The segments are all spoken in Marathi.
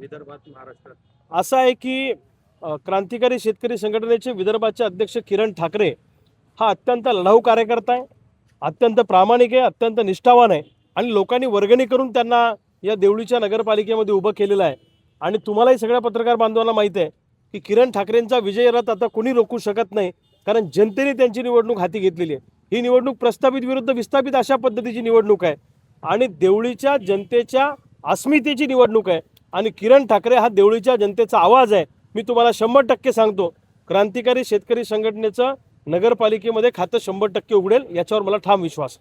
विदर्भात महाराष्ट्रात? असं आहे की क्रांतिकारी शेतकरी संघटनेचे विदर्भाचे अध्यक्ष किरण ठाकरे हा अत्यंत लढाऊ कार्यकर्ता आहे, अत्यंत प्रामाणिक आहे, अत्यंत निष्ठावान आहे आणि लोकांनी वर्गणी करून त्यांना या देवळीच्या नगरपालिकेमध्ये उभं केलेलं आहे. आणि तुम्हालाही सगळ्या पत्रकार बांधवांना माहीत आहे की किरण ठाकरेंचा विजय रथ आता कोणी रोखू शकत नाही, कारण जनतेने त्यांची निवडणूक हाती घेतलेली आहे. ही निवडणूक प्रस्थापित विरुद्ध विस्थापित अशा पद्धतीची निवडणूक आहे आणि देवळीच्या जनतेच्या अस्मितेची निवडणूक आहे आणि किरण ठाकरे हा देवळीच्या जनतेचा आवाज आहे. मी तुम्हाला 100% सांगतो, क्रांतिकारी शेतकरी संघटनेचं नगरपालिकेमध्ये खातं 100% उघडेल, याच्यावर मला ठाम विश्वास.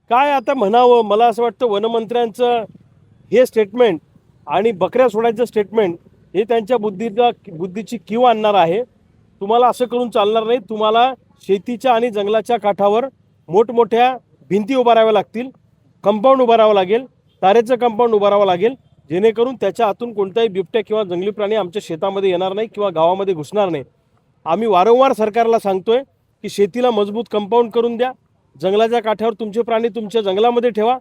काय आता म्हणावं, मला असं वाटतं वनमंत्र्यांचं हे स्टेटमेंट आणि बकऱ्या सोडायचं स्टेटमेंट हे त्यांच्या बुद्धीची कीव आणणार आहे. तुम्हाला असं करून चालणार नाही. तुम्हाला शेतीच्या आणि जंगलाच्या काठावर मोठमोठ्या भिंती उभाराव्या लागतील, कंपाऊंड उभारावं लागेल, तारेचं कंपाऊंड उभारावं लागेल, जेणेकरून त्याच्या आतून कोणताही बिबट्या किंवा जंगली प्राणी आमच्या शेतामध्ये येणार नाही किंवा गावामध्ये घुसणार नाही. आम्ही वारंवार सरकारला सांगतोय की शेतीला मजबूत कंपाऊंड करून द्या, जंगलाच्या काठावर तुमचे प्राणी तुमच्या जंगलामध्ये ठेवा.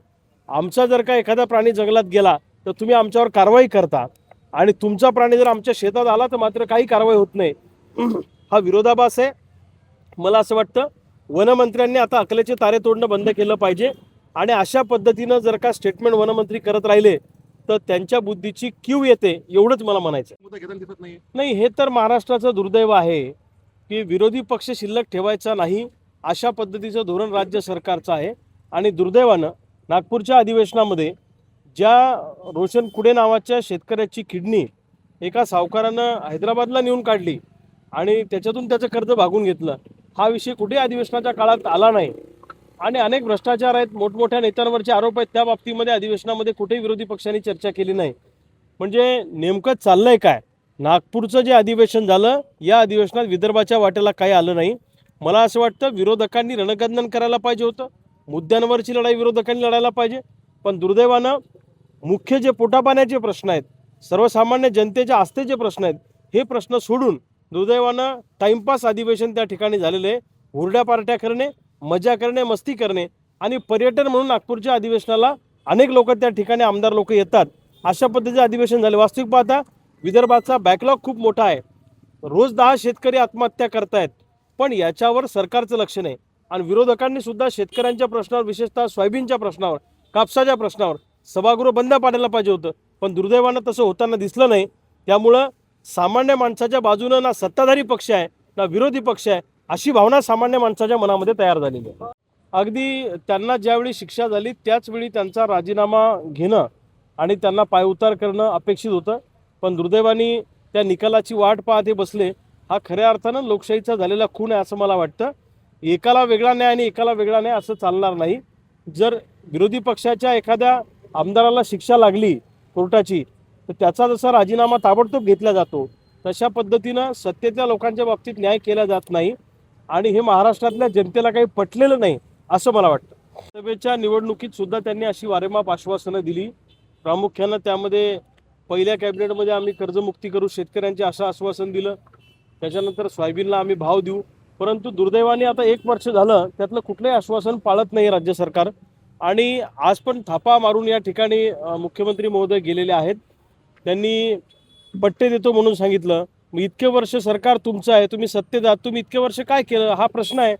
आमचा जर का एखादा प्राणी जंगलात गेला तर तुम्ही आमच्यावर कारवाई करता आणि तुमचा प्राणी जर आमच्या शेतात आला तर मात्र काही कारवाई होत नाही. हा विरोधाभास आहे. मला असं वाटतं वनमंत्र्यांनी आता अकलेचे तारे तोडणं बंद केलं पाहिजे आणि अशा पद्धतीनं जर का स्टेटमेंट वनमंत्री करत राहिले तर त्यांच्या बुद्धीची कीव येते, एवढंच मला म्हणायचं. नाही, हे तर महाराष्ट्राचं दुर्दैव आहे की विरोधी पक्ष शिल्लक ठेवायचा नाही अशा पद्धतीचं धोरण राज्य सरकारचं आहे. आणि दुर्दैवानं नागपूरच्या अधिवेशनामध्ये ज्या रोशन कुडे नावाच्या शेतकऱ्याची किडनी एका सावकारानं हैदराबादला नेऊन काढली आणि त्याच्यातून त्याचं कर्ज भागून घेतलं, हा विषय कुठे अधिवेशनाच्या काळात आला नाही. आणि अनेक भ्रष्टाचार आहेत, मोठमोठ्या नेत्यांवरचे आरोप आहेत, त्या बाबतीमध्ये अधिवेशनामध्ये कुठेही विरोधी पक्षांनी चर्चा केली नाही. म्हणजे नेमकं चाललंय काय? नागपूरचं जे अधिवेशन झालं, या अधिवेशनात विदर्भाच्या वाट्याला काही आलं नाही. मला असं वाटतं विरोधकांनी रणकंदन करायला पाहिजे होतं, मुद्द्यांवरची लढाई विरोधकांनी लढायला पाहिजे. पण दुर्दैवानं मुख्य जे पोटापाण्याचे प्रश्न आहेत, सर्वसामान्य जनतेच्या आस्थेचे प्रश्न आहेत, हे प्रश्न सोडून दुर्दैवानं टाइमपास अधिवेशन त्या ठिकाणी झालेलं आहे. हुरड्या पार्ट्या करणे, मजा करणे, मस्ती करणे आणि पर्यटन म्हणून नागपूरच्या अधिवेशनाला अनेक लोक त्या ठिकाणी आमदार लोक येतात, अशा पद्धतीचे अधिवेशन झाले. वास्तविक पाहता विदर्भाचा बॅकलॉग खूप मोठा आहे. रोज 10 शेतकरी आत्महत्या करतायत, पण याच्यावर सरकारचं लक्ष नाही. आणि विरोधकांनी सुद्धा शेतकऱ्यांच्या प्रश्नावर, विशेषतः सोयाबीनच्या प्रश्नावर, कापसाच्या प्रश्नावर सभागृह बंद पाडायला पाहिजे होतं, पण दुर्दैवानं तसं होताना दिसलं नाही. त्यामुळं सामान्य माणसाच्या बाजूनं ना सत्ताधारी पक्ष आहे ना विरोधी पक्ष आहे, अशी भावना सामान्य माणसाच्या मनामध्ये तयार झालेली आहे. अगदी त्यांना ज्यावेळी शिक्षा झाली त्याचवेळी त्यांचा राजीनामा घेणं आणि त्यांना पायउतार करणं अपेक्षित होतं, पण दुर्दैवाने त्या निकालाची वाट पाहत हे बसले. हा खऱ्या अर्थानं लोकशाहीचा झालेला खून आहे असं मला वाटतं. एकाला वेगळा न्याय आणि एकाला वेगळा न्याय असं चालणार नाही. जर विरोधी पक्षाच्या एखाद्या आमदाराला शिक्षा लागली कोर्टाची तर त्याचा जसा राजीनामा ताबडतोब घेतला जातो, तशा पद्धतीनं सत्तेच्या लोकांच्या बाबतीत न्याय केला जात नाही आणि हे महाराष्ट्रातल्या जनतेला काही पटलेलं नाही असं मला वाटतं. लोकसभेच्या निवडणुकीत सुद्धा त्यांनी अशी वारेमाप आश्वासनं दिली. प्रामुख्यानं त्यामध्ये पहिल्या कॅबिनेटमध्ये आम्ही कर्जमुक्ती करू शेतकऱ्यांचे असं आश्वासन दिलं. त्याच्यानंतर सोयाबीनला आम्ही भाव देऊ. परंतु दुर्दैवाने आता 1 वर्ष झालं त्यातलं कुठलंही आश्वासन पाळत नाही राज्य सरकार. आणि आज पण थापा मारून या ठिकाणी मुख्यमंत्री महोदय गेलेले आहेत. त्यांनी पट्टे देतो म्हणून सांगितलं. मग इतके वर्ष सरकार तुमचं आहे, तुम्ही सत्तेत आहात, तुम्ही इतके वर्ष काय केलं हा प्रश्न आहे.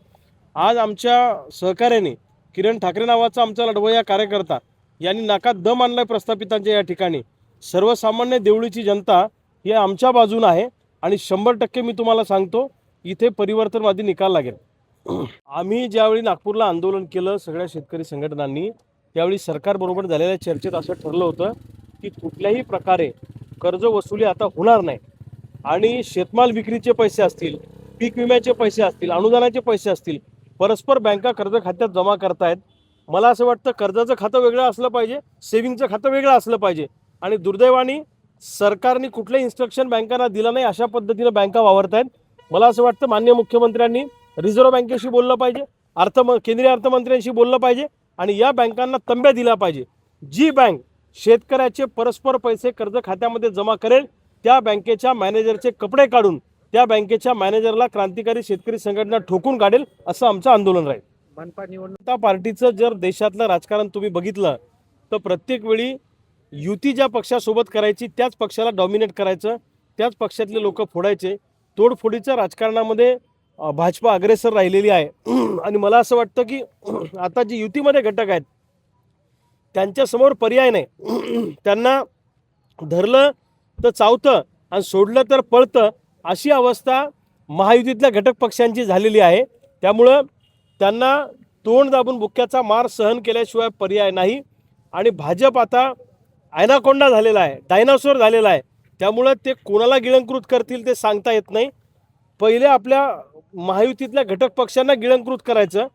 आज आमच्या सहकार्याने किरण ठाकरे नावाचा आमचा लढवय्या कार्यकर्ता यांनी नाकात दम आणलाय प्रस्थापितांच्या या ठिकाणी. सर्वसामान्य देवळीची जनता ही आमच्या बाजूने आहे आणि 100% मी तुम्हाला सांगतो इथे परिवर्तनवादी निकाल लागेल. आम्ही ज्यावेळी नागपूरला आंदोलन केलं सगळ्या शेतकरी संघटनांनी, त्यावेळी सरकारबरोबर झालेल्या चर्चेत असं ठरलं होतं की कुठल्याही प्रकारे कर्ज वसुली आता होणार नाही आणि शेतमाल विक्रीचे पैसे असतील, पीक विम्याचे पैसे असतील, अनुदानाचे पैसे असतील, परस्पर बँका कर्ज खात्यात जमा करतायत. मला असं वाटतं कर्जाचं खातं वेगळं असलं पाहिजे, सेव्हिंगचं खातं वेगळं असलं पाहिजे. आणि दुर्दैवाने सरकारने कुठलंही इन्स्ट्रक्शन बँकांना दिलं नाही, अशा पद्धतीनं बँका वावरत आहेत. मला असं वाटतं माननीय मुख्यमंत्र्यांनी रिझर्व्ह बँकेशी बोललं पाहिजे, केंद्रीय अर्थमंत्र्यांशी बोललं पाहिजे आणि या बँकांना तंब्या दिल्या पाहिजे. जी बँक शेतकऱ्याचे परस्पर पैसे कर्ज खात्यामध्ये जमा करेल त्या बँकेच्या मॅनेजरचे कपडे काढून त्या बँकेच्या मॅनेजरला क्रांतिकारी शेतकरी संघटना ठोकून काढेल असं आमचं आंदोलन राहील. मनपा निवडणूक जनता पार्टीचं जर देशातलं राजकारण तुम्ही बघितलं तर प्रत्येक वेळी युती ज्या पक्षासोबत करायची त्याच पक्षाला डॉमिनेट करायचं, त्याच पक्षातले लोक फोडायचे. तोडफोडीच्या राजकारणामध्ये भाजपा अग्रेसर राहिलेली आहे. आणि मला असं वाटतं की आता जी युतीमध्ये घटक आहेत त्यांच्यासमोर पर्याय नाही. त्यांना धरलं तर चावतं आणि सोडलं तर पळतं, अशी अवस्था महायुतीतल्या घटक पक्षांची झालेली आहे. त्यामुळं त्यांना तोंड दाबून बुक्क्याचा मार सहन केल्याशिवाय पर्याय नाही. आणि भाजप आता ॲनाकोंडा झालेला आहे, डायनासोर झालेला आहे. त्यामुळं ते कोणाला गिळंकृत करतील ते सांगता येत नाही. पहिले आपल्या महायुतीतल्या घटक पक्षांना गिळंकृत करायचं,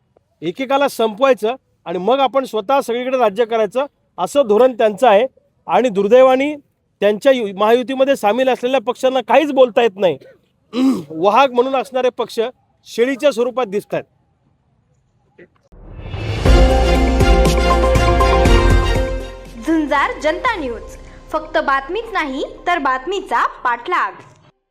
एकेकाला संपवायचं आणि मग आपण स्वतः सगळीकडे राज्य करायचं, असं धोरण त्यांचं आहे. आणि दुर्दैवाने त्यांच्या महायुतीमध्ये सामील असलेल्या पक्षांना काहीच बोलता येत नाही. वाहक म्हणून असणारे पक्ष शेळीच्या स्वरूपात दिसत आहेत. झुंजार जनता न्यूज, फक्त बातमीच नाही तर बातमीचा पाठलाग.